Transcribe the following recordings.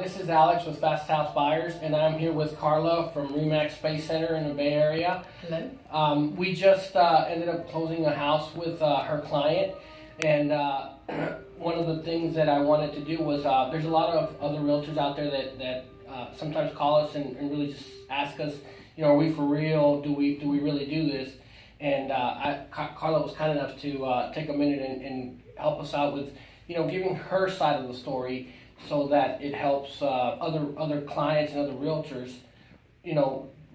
This is Alex with Fast House Buyers, and I'm here with Carla from Remax Space Center in the Bay Area. Hello. We just ended up closing a house with her client, and one of the things that I wanted to do was there's a lot of other realtors out there that sometimes call us and really just ask us, are we for real? Do we really do this? And Carla was kind enough to take a minute and help us out with giving her side of the story, so that it helps other clients and other realtors,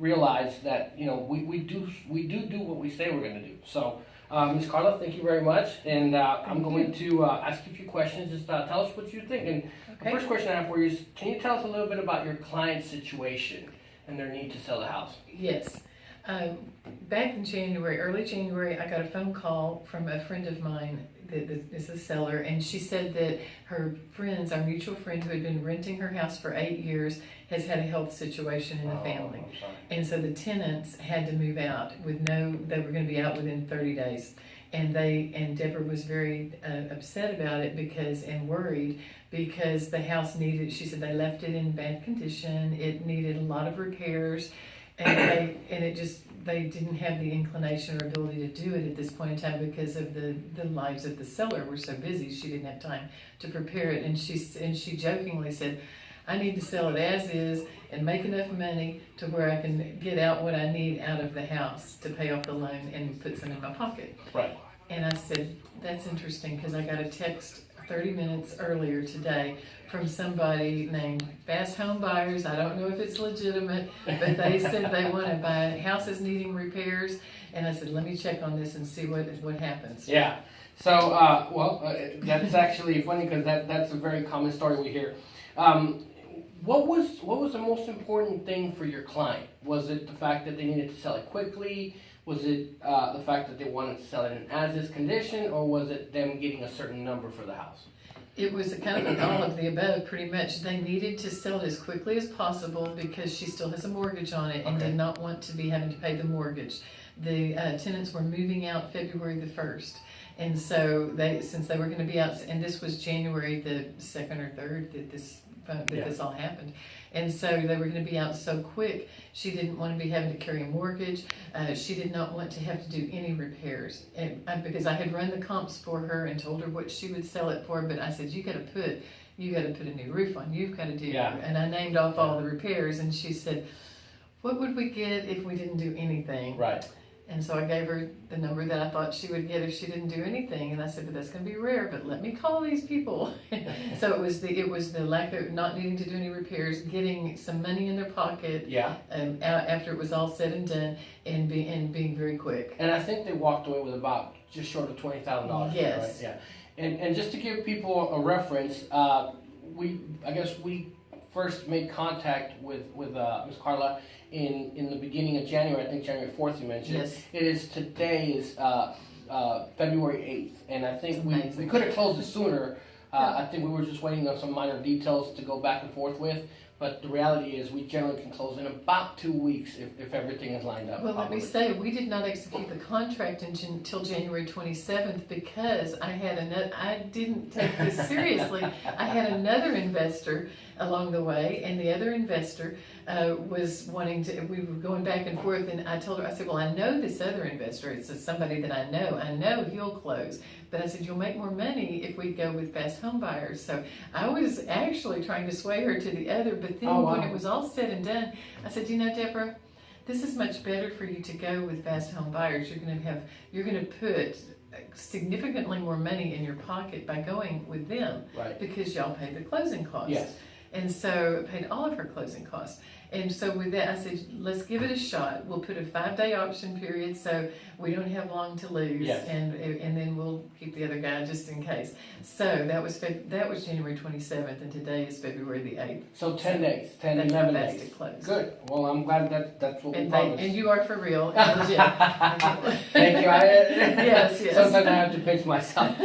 realize that we do what we say we're going to do. So, Ms. Carla, thank you very much, and I'm going to ask you a few questions. Just tell us what you think. And the first question I have for you is, can you tell us a little bit about your client's situation and their need to sell the house? Yes. Back in January, early January, I got a phone call from a friend of mine that is a seller, and she said that her friends, our mutual friend who had been renting her house for 8 years, has had a health situation in the family. And so the tenants had to move out they were going to be out within 30 days. And Deborah was very upset about it and worried because the house she said they left it in bad condition. It needed a lot of repairs. And they didn't have the inclination or ability to do it at this point in time because of the lives of the seller were so busy. She didn't have time to prepare it, and she jokingly said, "I need to sell it as is and make enough money to where I can get out what I need out of the house to pay off the loan and put some in my pocket." Right. And I said, "That's interesting," because I got a text 30 minutes earlier today from somebody named Fast Home Buyers. I don't know if it's legitimate, but they said they want to buy houses needing repairs. And I said, let me check on this and see what happens. Yeah. So, that's actually funny because that's a very common story we hear. What was the most important thing for your client? Was it the fact that they needed to sell it quickly? Was it the fact that they wanted to sell it in as-is condition, or was it them getting a certain number for the house? It was kind of all of the above, pretty much. They needed to sell it as quickly as possible because she still has a mortgage on it and did not want to be having to pay the mortgage. The tenants were moving out February the 1st. And so since they were going to be out, and this was January the 2nd or 3rd that this all happened. And so they were going to be out so quick, she didn't want to be having to carry a mortgage. She did not want to have to do any repairs. Because I had run the comps for her and told her what she would sell it for, but I said, you got to put a new roof on, you've got to do, and I named off all the repairs, and she said, what would we get if we didn't do anything? Right. And so I gave her the number that I thought she would get if she didn't do anything. And I said, but that's going to be rare, but let me call these people. So it was the lack of not needing to do any repairs, getting some money in their pocket after it was all said and done, and being very quick. And I think they walked away with about just short of $20,000. Yes. Right? Yeah. And just to give people a reference, we first made contact with Ms. Carla in the beginning of January. I think January 4th you mentioned. Yes. Today is February 8th, and I think we could have closed it sooner. I think we were just waiting on some minor details to go back and forth with, but the reality is we generally can close in about 2 weeks if everything is lined up. Well, let me say, we did not execute the contract until January 27th because I didn't take this seriously. I had another investor along the way, and the other investor was wanting to, we were going back and forth, and I told her, I said, well, I know this other investor. It's somebody that I know he'll close. But I said, you'll make more money if we go with Fast Home Buyers. So I was actually trying to sway her to the other, but then when it was all said and done, I said, Deborah, this is much better for you to go with Fast Home Buyers. You're going to put significantly more money in your pocket by going with them, right? Because y'all pay the closing costs. Yes. And so paid all of her closing costs. And so with that, I said, let's give it a shot. We'll put a 5-day option period so we don't have long to lose. Yes. And then we'll keep the other guy just in case. So that was January 27th, and today is February the 8th. So 10 days, 11 days. To close. Good. Well, I'm glad that's what we promised. And you are for real. And legit. Thank you. Yes. Sometimes I have to pinch myself.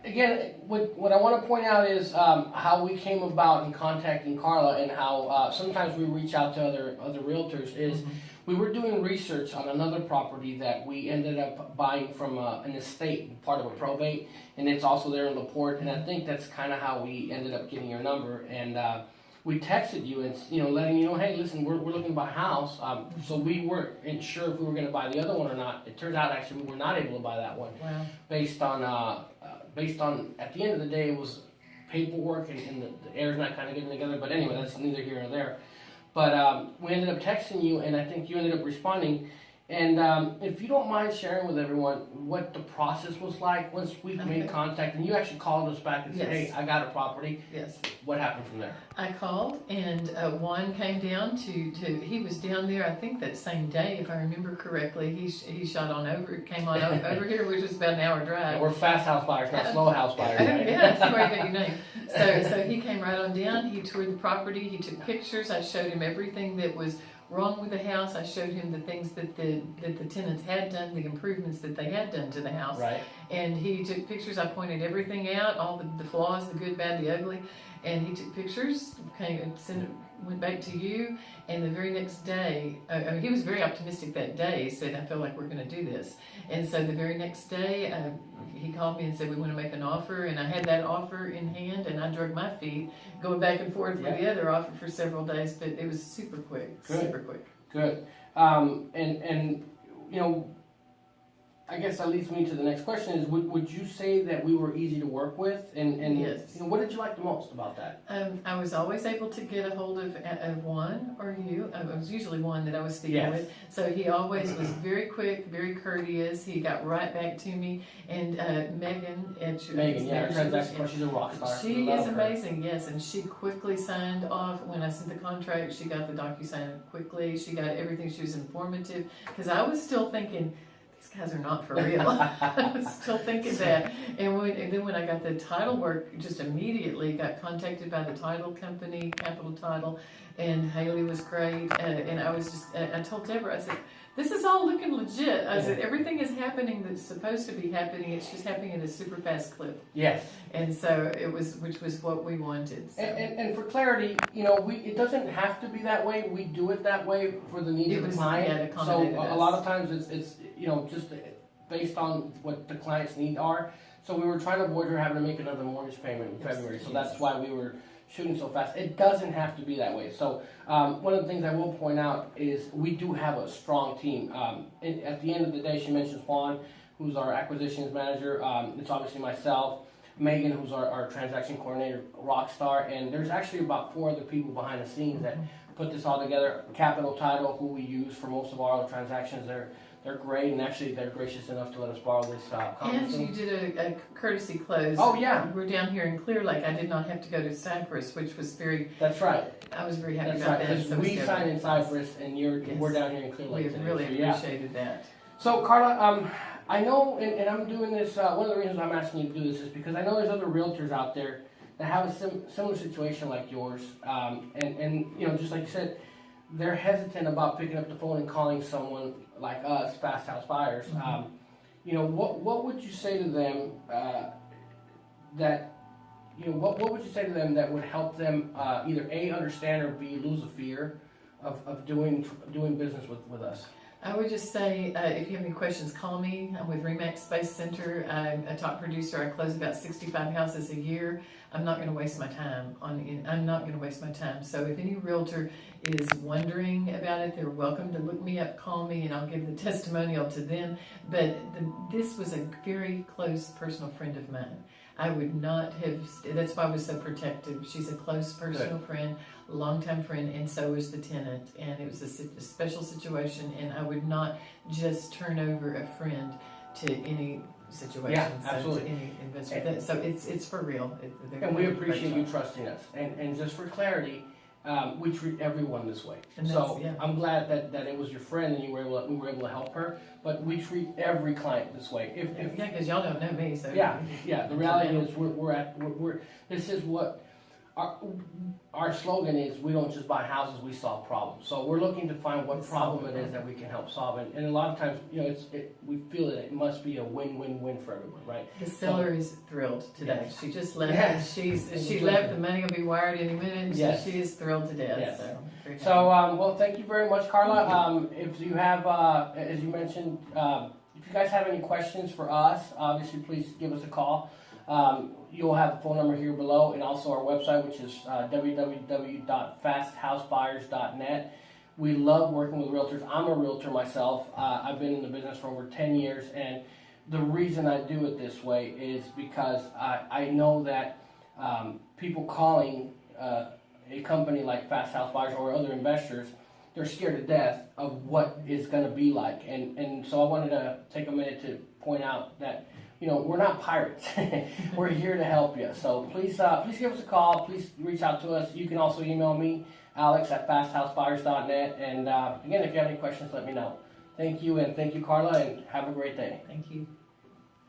Again, what I want to point out is how we came about in contacting Carla, and how sometimes we reach out to other realtors is we were doing research on another property that we ended up buying from an estate, part of a probate, and it's also there in LaPorte, and I think that's kind of how we ended up getting your number, and we texted you and, letting you know, hey, listen, we're looking to buy a house, so we weren't sure if we were going to buy the other one or not. It turns out, actually, we were not able to buy that one. Wow. Based on, at the end of the day, it was paperwork, and the air's not kind of getting together, but anyway, that's neither here nor there. But we ended up texting you, and I think you ended up responding. And if you don't mind sharing with everyone what the process was like once we made contact, and you actually called us back and said, Yes. hey, I got a property. Yes. What happened from there? I called, and Juan came down he was down there, I think that same day, if I remember correctly. He came on over here, which was about an hour drive. Yeah, we're fast house buyers, not slow house buyers, right? Yeah, that's the way you got your name. So he came right on down, he toured the property, he took pictures, I showed him everything that was wrong with the house. I showed him the things that the tenants had done, the improvements that they had done to the house. Right. And he took pictures. I pointed everything out, all the flaws, the good, bad, the ugly. And he took pictures, went back to you. And the very next day, he was very optimistic that day. He said, I feel like we're going to do this. And so the very next day, he called me and said, we want to make an offer. And I had that offer in hand, and I drug my feet going back and forth with the other offer for several days. But it was super quick, super quick. Good. I guess that leads me to the next question is, would you say that we were easy to work with? And Yes. What did you like the most about that? I was always able to get a hold of Juan or you. It was usually Juan that I was speaking Yes. with. So he always was very quick, very courteous. He got right back to me. And Megan, she's a rock star. She is amazing, yes. And she quickly signed off when I sent the contract. She got the DocuSign quickly. She got everything. She was informative. Because I was still thinking, these guys are not for real. I was still thinking that. And then when I got the title work, just immediately got contacted by the title company, Capital Title, and Haley was great. And I told Deborah, I said, this is all looking legit. I said, everything is happening that's supposed to be happening. It's just happening at a super fast clip. Yes. And so which was what we wanted. So. And for clarity, it doesn't have to be that way. We do it that way for the needs of the client. So a lot of times it's just based on what the client's needs are. So we were trying to avoid her having to make another mortgage payment in February. So that's why we were shooting so fast. It doesn't have to be that way. So one of the things I will point out is we do have a strong team. At the end of the day, she mentions Juan, who's our acquisitions manager. It's obviously myself, Megan, who's our transaction coordinator, rock star, and there's actually about 4 other people behind the scenes that put this all together. Capital Title, who we use for most of our transactions, they're great, and actually they're gracious enough to let us borrow this conference. And you did a courtesy close. Oh, yeah. We're down here in Clearlake. I did not have to go to Cypress, which was very... That's right. I was very happy That's about right, that. because we signed in Cypress, and we're down here in Clearlake We today. really So, appreciated that. So, Carla, I know, and I'm doing this, one of the reasons I'm asking you to do this is because I know there's other realtors out there that have a similar situation like yours, and just like you said, they're hesitant about picking up the phone and calling someone like us, fast house buyers. What would you say to them what would you say to them that would help them either A, understand, or B, lose the fear of doing business with us? I would just say, if you have any questions, call me. I'm with Remax Space Center. I'm a top producer. I close about 65 houses a year. I'm not going to waste my time So if any realtor is wondering about it, they're welcome to look me up, call me, and I'll give the testimonial to them. But this was a very close personal friend of mine. I would not have, that's why I was so protective. She's a close personal friend, longtime friend, and so was the tenant. And it was a special situation, and I would not just turn over a friend to any situation. Yeah, absolutely. To any investor. So it's for real. And we appreciate you trusting us. And just for clarity, we treat everyone this way. So I'm glad that it was your friend and we were able to help her. But we treat every client this way. Because y'all don't know me, so yeah. The reality is we're this is what our slogan is, we don't just buy houses, we solve problems. So we're looking to find what problem it is that we can help solve. And a lot of times, you know, we feel that it must be a win-win-win for everyone, right? The seller is thrilled today. Yes. She just left. Yes. She left. The money will be wired any minute. Yes. So she is thrilled to death. Yes. So, Well, thank you very much, Carla. If you have, as you mentioned, if you guys have any questions for us, obviously please give us a call. You'll have the phone number here below, and also our website, which is www.fasthousebuyers.net. We love working with realtors. I'm a realtor myself. I've been in the business for over 10 years, and the reason I do it this way is because I know that people calling a company like Fast House Buyers or other investors, they're scared to death of what it's going to be like. And so I wanted to take a minute to point out that, you know, we're not pirates. We're here to help you. So please give us a call. Please reach out to us. You can also email me, alex@fasthousebuyers.net. And again, if you have any questions, let me know. Thank you, and thank you, Carla, and have a great day. Thank you.